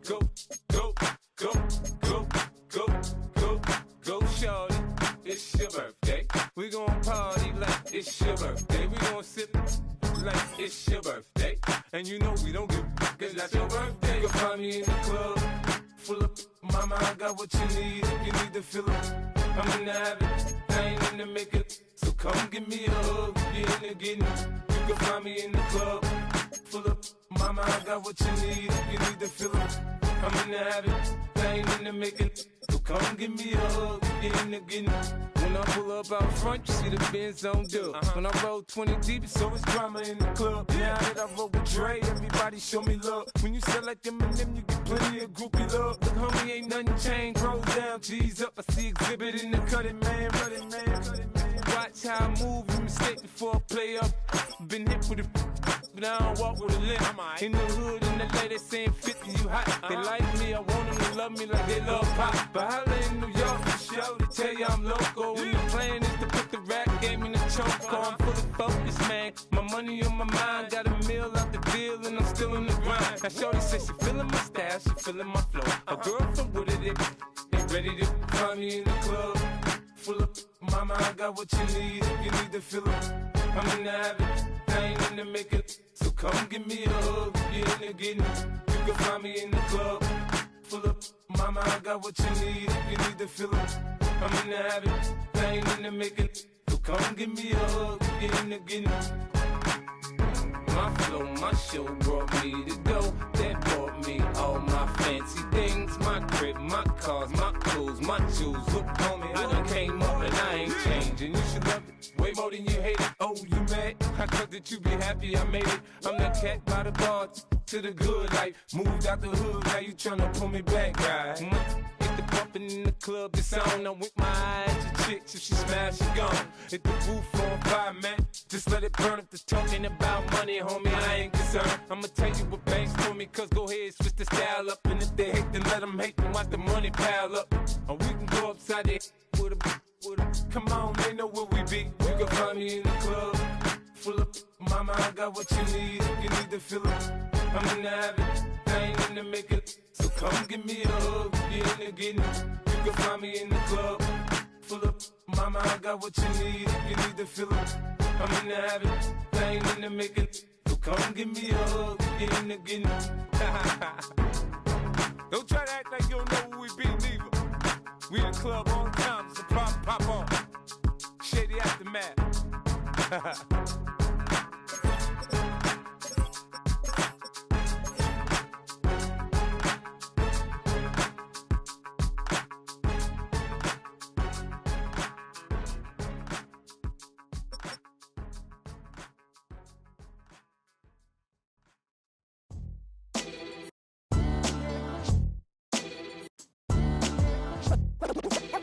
Go, go, go, go, go, go, go, shorty. It's your birthday. We gon' party like it's your birthday. We gon' sip like it's your birthday. And you know we don't give a cause that's your birthday. You'll find me in the club, full of mama, I got what you need. If you need to fill up, I'm in the habit. I ain't in the making. So come give me a hug. You in the getting. You can find me in the club, full of mama, I got what you need. If you need to fill up, I'm in the habit. I ain't in the making. So come give me a hug. You in the getting. When I pull up out front, you see the Benz on dub. When I roll 20 deep, it's always drama in the club. Now that I roll with Dre, everybody show me love. When you sell like Eminem, you get plenty of groupie love. Look, homie, ain't nothing changed. Roll down, G's up. I see exhibit in the cutting, man. Running, man. watch how I move, you mistake before I play up. Been hit with a but I don't walk with a limp. In the hood, in the LA, they saying 50, you hot. They like me, I want them to love me like they love pop. But holla in New York, for show to tell you I'm loco. And the plan is to put the rap game in the choke. I'm fully focused, man. My money on my mind, got a meal out the deal, and I'm still in the grind. Now shorty says she feeling my style, she feeling my flow. A girl from Wooded, they ready to find me in the club. Full of mama, I got what you need if you need to fill up. I'm in the habit, I ain't in the making. So come give me a hug, if you're in the getting. You can find me in the club. Full of mama, I got what you need if you need to fill up. I'm in the habit, I ain't in the making. So come give me a hug, if you're in the getting. My flow, my show brought me to go. That brought me all my fancy things. My crib, my cars, my clothes, my shoes. Look, homie, I done came up and I ain't changing. You should love it way more than you hate it. Oh, you mad? I thought that you be happy I made it. I'm that cat by the bar to the good life. Moved out the hood, now you tryna pull me back, right? Hit the bumpin' in the club, it's on. I'm with my eyes to chicks, if she smash, she gone. Hit the roof on fire, man. Just let it burn if the talking about money, homie, I ain't concerned. I'ma tell you what banks for me, cause go ahead, switch the style up. And if they hate, then let them hate, then watch the money pile up. Or we can go upside there with a come on, they know where we be. You can find me in the club. Full of mama, I got what you need if you need to fill up. I'm in the habit, I ain't in the making. So come give me a hug, if you're in the getting. You can find me in the club. Full of mama, I got what you need if you need to fill up. I'm in the habit, I ain't in the making. So come give me a hug, if you're in the getting. Don't try to act like you don't know who we be, neither. We in the club all the time, so pop on. Shady Aftermath.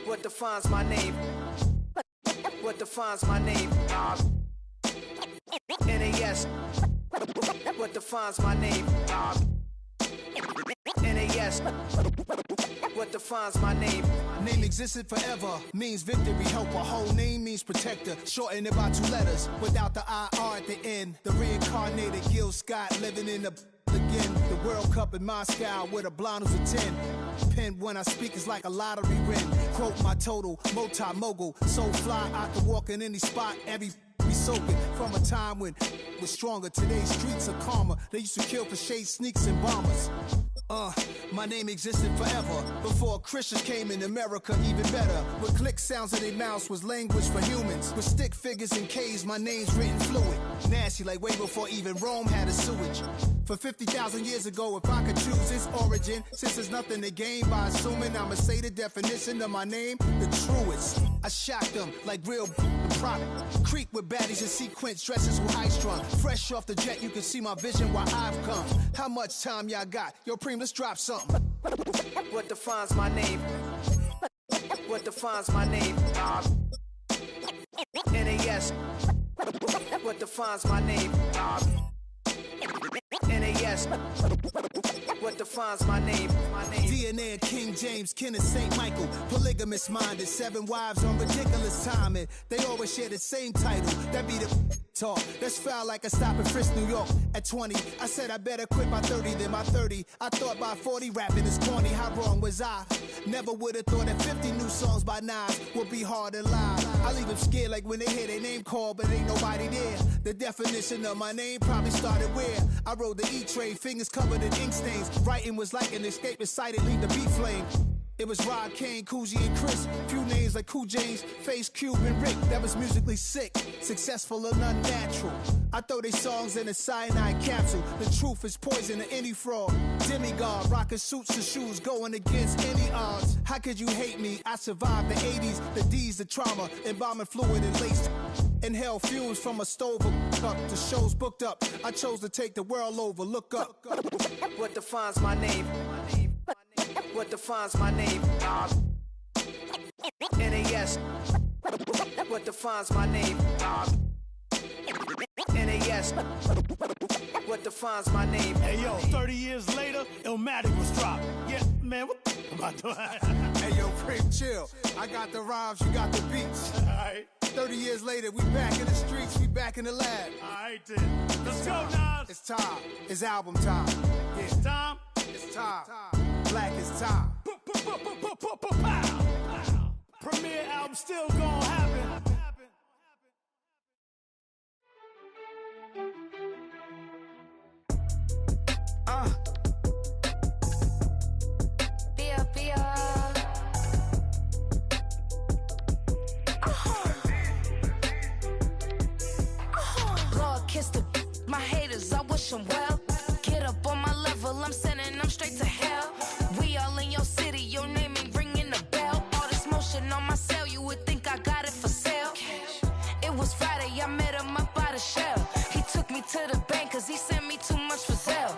What defines my name? What defines my name? NAS. What defines my name? NAS. What defines my name? Name existed forever, means victory, helper. Whole name means protector, shortened it by 2 letters, without the IR at the end. The reincarnated Gil Scott, living in the again. The World Cup in Moscow with a blonde who's a 10. Pen when I speak is like a lottery win. Quote my total, multi-mogul, so fly I can walk in any spot, every be soaking from a time when was stronger. Today's streets are calmer. They used to kill for shade sneaks and bombers. My name existed forever before Christians came in America, even better. With click sounds in their mouths was language for humans. With stick figures and K's, my name's written fluid. Nasty like way before even Rome had a sewage. For 50,000 years ago, if I could choose its origin, since there's nothing to gain by assuming, I'ma say the definition of my name, the truest. I shocked them like real prop. Creek with baddies in sequence, dresses with high strung. Fresh off the jet, you can see my vision where I've come. How much time y'all got? Yo, Preem, let's drop something. What defines my name? What defines my name? NAS. What defines my name? NAS. What defines my name? DNA of King James, kin of St. Michael. Polygamous minded, 7 wives on ridiculous timing. They always share the same title. That be the talk. That's foul like a stop in Frisk, New York. At 20, I said I better quit by 30 than by 30. I thought by 40 rapping is corny. How wrong was I? Never would have thought that 50 new songs by Nas would be hard to lie. I leave them scared like when they hear their name called, but ain't nobody there. The definition of my name probably started where I rode the E-train, fingers covered in ink stains. Writing was like an escape inside it, leave the beat flame. It was Rod, Kane, Coogee, and Chris. Few names like Cool James, Face, Cube, and Rick. That was musically sick, successful and unnatural. I throw they songs in a cyanide capsule. The truth is poison to any fraud. Demigod, rocking suits and shoes, going against any odds. How could you hate me? I survived the 80s, the D's, the trauma, embalming fluid and laced. Inhale fumes from a stove up to shows booked up. I chose to take the world over. Look up. What defines my name? What defines my name? NAS. what defines my name. NAS, what defines my name. Hey yo, 30 years later, Illmatic was dropped. Yeah, man, what am I doing? Hey yo, Prince, chill. I got the rhymes, you got the beats. Alright. 30 years later, we back in the streets, we back in the lab. Alright then. Let's go, Nas. It's time. It's album time. Yeah. It's time. It's time. Black is time. Premiere album still gonna happen. My haters, I wish them well. Get up on my level, I'm sending them straight to hell. We all in your city, your name ain't ringing the bell. All this motion on my cell, you would think I got it for sale. It was Friday, I met him up by the shell. He took me to the bank, cause he sent me too much for Zelle.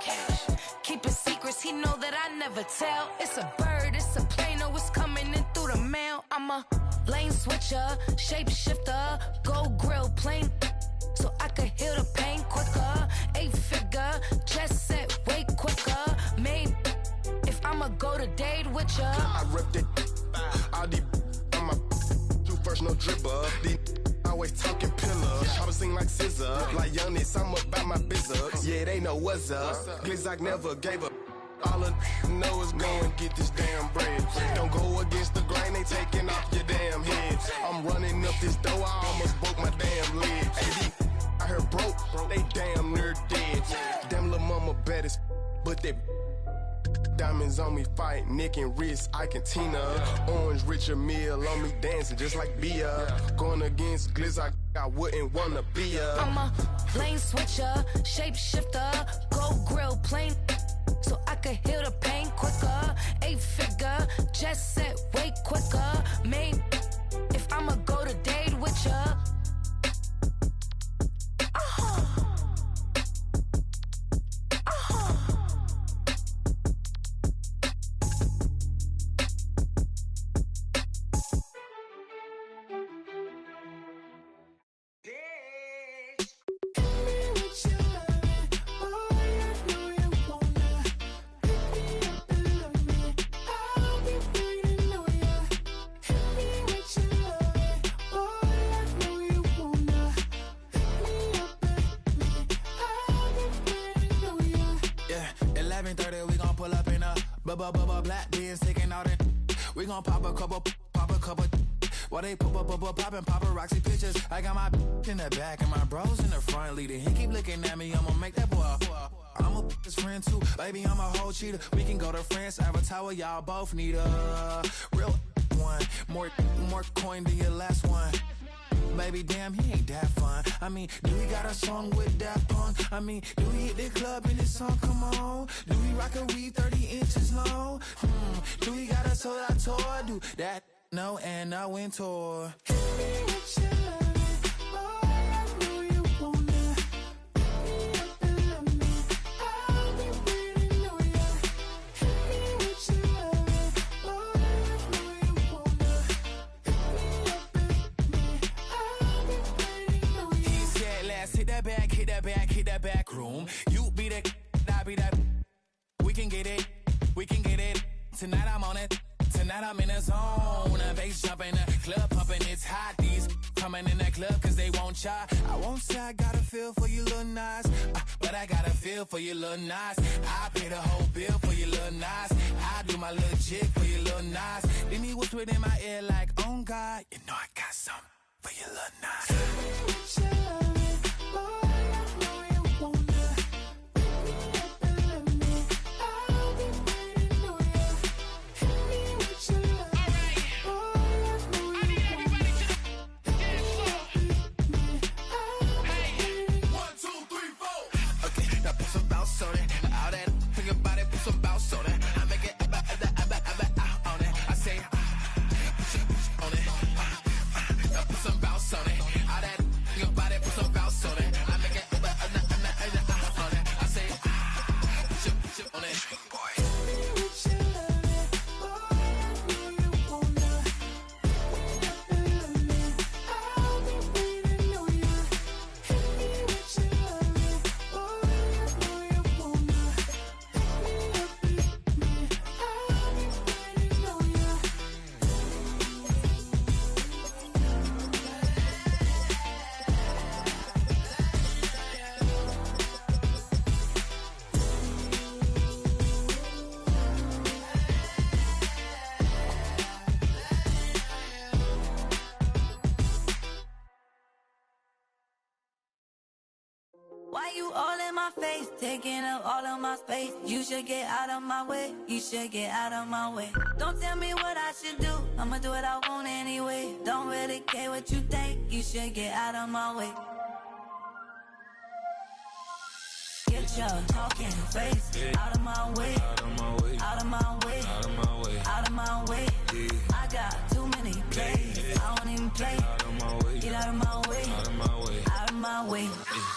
Keeping secrets, he know that I never tell. It's a bird, it's a plane, oh, it's coming in through the mail. I'm a lane switcher, shapeshifter, go grill, plane, so I could heal the pain quicker. 8-figure, just set way quicker. Made if I'ma go to date with ya. I ripped it. All these on my you first no dribble. These always talking pillars. I was sing like scissor. Like youngest, I'm about my business. Yeah, they know what's up. Glizzock never gave up. All I know is go and get this damn bread. Don't go against the grain, they taking off your damn head. I'm running up this door, I almost broke my damn leg. I heard broke, they damn near dead. Damn lil' mama bad as but they diamonds on me fight, neck and wrist, I can Tina. Orange Richard Mill on me dancing just like Bia. Going against Glizzock, I wouldn't wanna be ya. I'm a lane switcher, shapeshifter, go grill, plane, so I could heal the pain quicker. 8-figure, just set way quicker. Made if I'ma go to date with ya. Black beans taking out it. We gon' pop a couple. While they poppin' paparazzi pictures. I got my in the back and my bros in the front leading. He keep looking at me, I'ma make that boy. I'm a his friend too, baby, I'm a whole cheater. We can go to France, Avatar, y'all both need a real one. More coin than your last one. Baby, damn, he ain't that fun. I mean, do he got a song with that punk? I mean, do he hit the club in this song? Come on. Do he rock a weed 30 inches long? Do he got a sold out tour? Do that? No, and I went tour. Hit that back room. You be that, I be that. We can get it. Tonight I'm on it. Tonight I'm in a zone. A bass jumping, a club pumping, it's hot. These coming in that club cause they won't try. I won't say I got a feel for you little Nas, but I got a feel for you little Nas. I pay the whole bill for you little Nas. I do my little jig for you little Nas. Then he whispered in my ear like, oh God, you know I got something for you little Nas. you all in my face, taking up all of my space? You should get out of my way, you should get out of my way. Don't tell me what I should do, I'ma do what I want anyway. Don't really care what you think, you should get out of my way. Get your talking face out of my way, out of my way, out of my way, out of my way, out of my way. I got too many plays, I don't even play. Out of my way, get out of my way, out of my way, out of my way.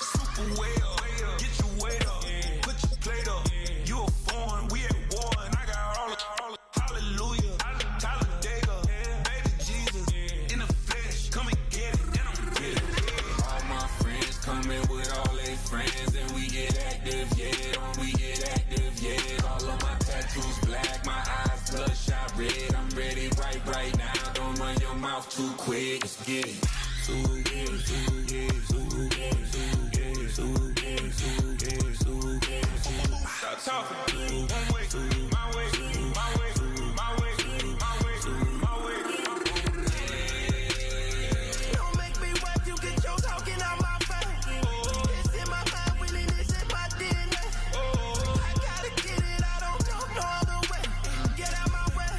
Super way up, get your weight up, put your plate up. You a foreign, we at war, and I got all the hallelujah, Talladega, baby Jesus, in the flesh, come and get it, and I'm with it. All my friends coming with all their friends, and we get active, yeah, we get active, yeah. All of my tattoos black, my eyes bloodshot red. I'm ready right now. Don't run your mouth too quick. Let's get it. Stop talking. One way, my way, my way, my way, my way, my way. Don't make me wipe you, get your talking out my face. It's in my mind, really, this in my DNA. I gotta get it, I don't know no other way. Get out my way.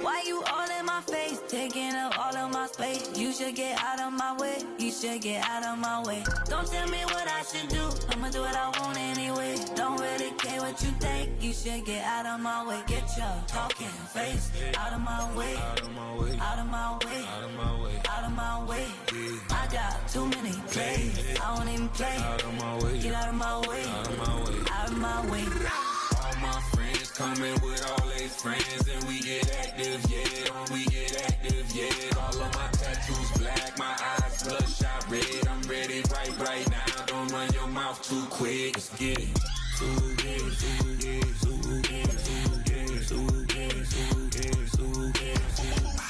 Why you all in my face, taking up all of my space? You should get out of my way, you should get out of my way. Don't tell me what I should do, I'ma do what I want anyway. Don't really care what you think, you should get out of my way. Get your talking face out of my way, out of my way, out of my way, out of my way, out of my way. I got too many plays, I don't even play. Out of my way, get out of my way, out of my way, out of my way. All my friends coming with all their friends, and we get active, yeah, we get active, yeah. All of my tattoos black, my eyes bloodshot red. I'm ready right now. Don't run your mouth too quick. Let's get it.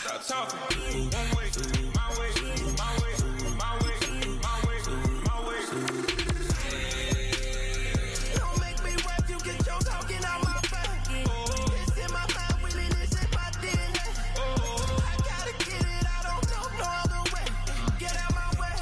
Stop talking. One way, my way, my way, my way, my way, my way. Don't make me wipe you, get your talking out my face. It's in my mind, really, this in my DNA. I gotta get it, I don't know no other way. Get out my way.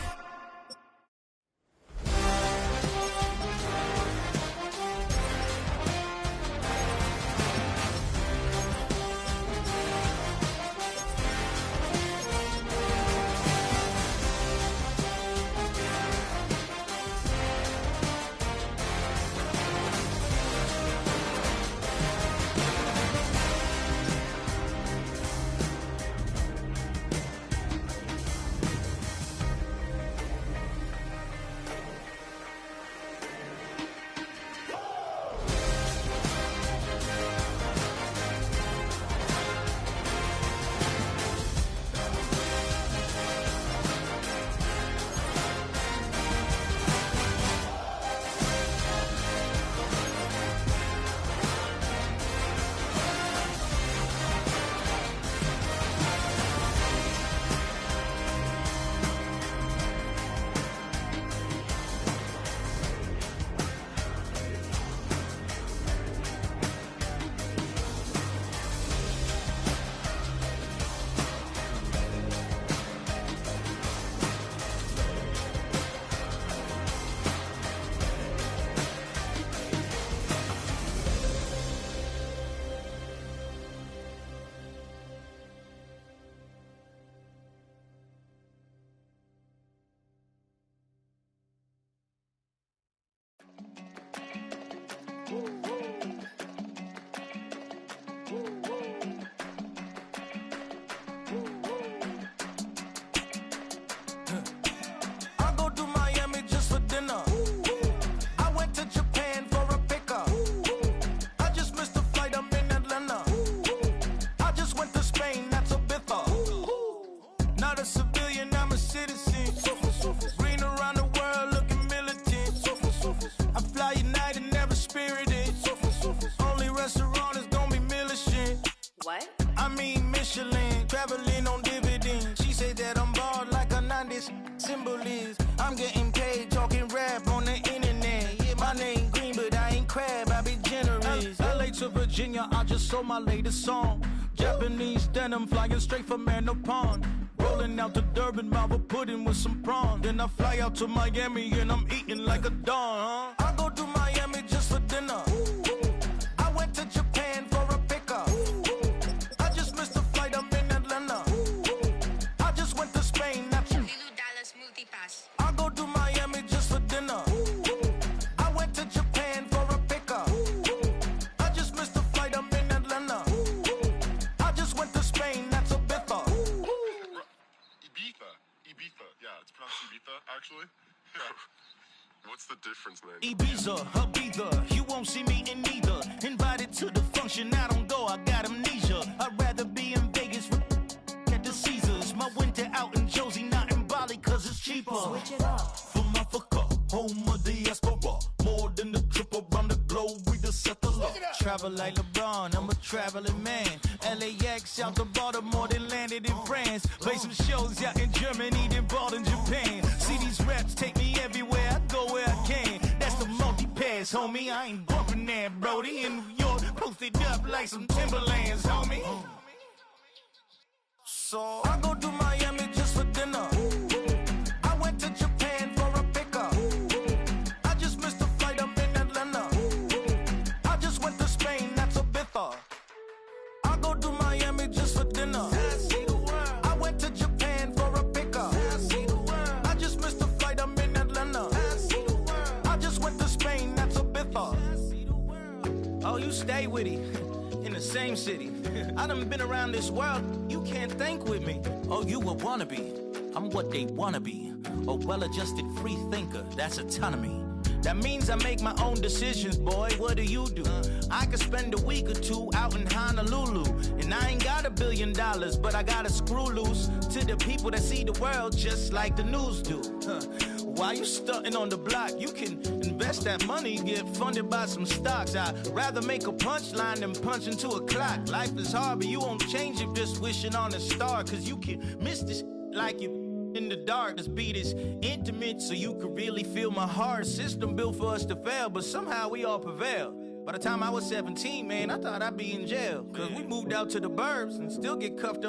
I go to Miami just for dinner. I went to Japan for a pickup. I just missed the flight, I'm in Atlanta. I just went to Spain, that's Ibiza. Not a civilian, I'm a citizen. Green around the world, looking militant. I fly United, never spirited. Only restaurant is gonna be Michelin. What? I mean Michelin, traveling on dividends. She said that I'm bald like a 90s symbol is. I'm getting paid, talking rap on the internet. Yeah, my name Green, but I ain't crab, I be generous. LA to Virginia, I just sold my latest song. Japanese denim, flying straight from Manopon. Rolling out to Durban, mouth a pudding with some prawn. Then I fly out to Miami and I'm eating like a don, huh? I go to Miami just for dinner. I went to Japan for a pickup. I just missed the flight, I'm in Atlanta. I just went to Spain, that's I go to Miami just for dinner. I went to Japan for a pickup. I just missed the flight, I'm in Atlanta. I just went to Spain, that's Ibiza. Ibiza. Yeah, it's pronounced Ibiza, actually. Yeah. What's the difference, man? Ibiza, Ibiza, you won't see me in neither. Invited to the function, I don't go, I got amnesia. I'd rather be in Vegas at the Caesars. My winter out in Josie, not in Bali, cause it's cheaper. Switch it up. From Africa, home of the diaspora. More than the trip around the globe, we just set the law. Travel like LeBron, I'm a traveling man. LAX out to Baltimore, then landed in France. Play some shows out in Germany, then bought in Japan. See these reps take me everywhere, I go where I can. That's the multi-pass, homie, I ain't bumping that, Brody. In New York, posted up like some Timberlands, homie. So I go to Miami just for dinner. I went to Japan for a pickup. I just missed the flight, I'm in Atlanta. I just went to Spain, that's Ibiza. I go to Miami just for dinner. I went to Japan for a pickup. I just missed the flight, I'm in Atlanta. I just went to Spain, that's Ibiza. Oh, you stay with it. In the same city. I done been around this world, you can't think with me. Oh, you a wannabe, I'm what they wanna be. A well-adjusted free thinker, that's autonomy. That means I make my own decisions, boy, what do you do? I could spend a week or two out in Honolulu. And I ain't got $1 billion, but I got a screw loose to the people that see the world just like the news do. While you stunting on the block, you can invest that money, get funded by some stocks. I'd rather make a punchline than punch into a clock. Life is hard, but you won't change it just wishing on a star. Cause you can miss this like you in the dark. This beat is intimate, so you can really feel my heart. System built for us to fail, but somehow we all prevail. By the time I was 17, man, I thought I'd be in jail. Cause we moved out to the burbs and still get cuffed up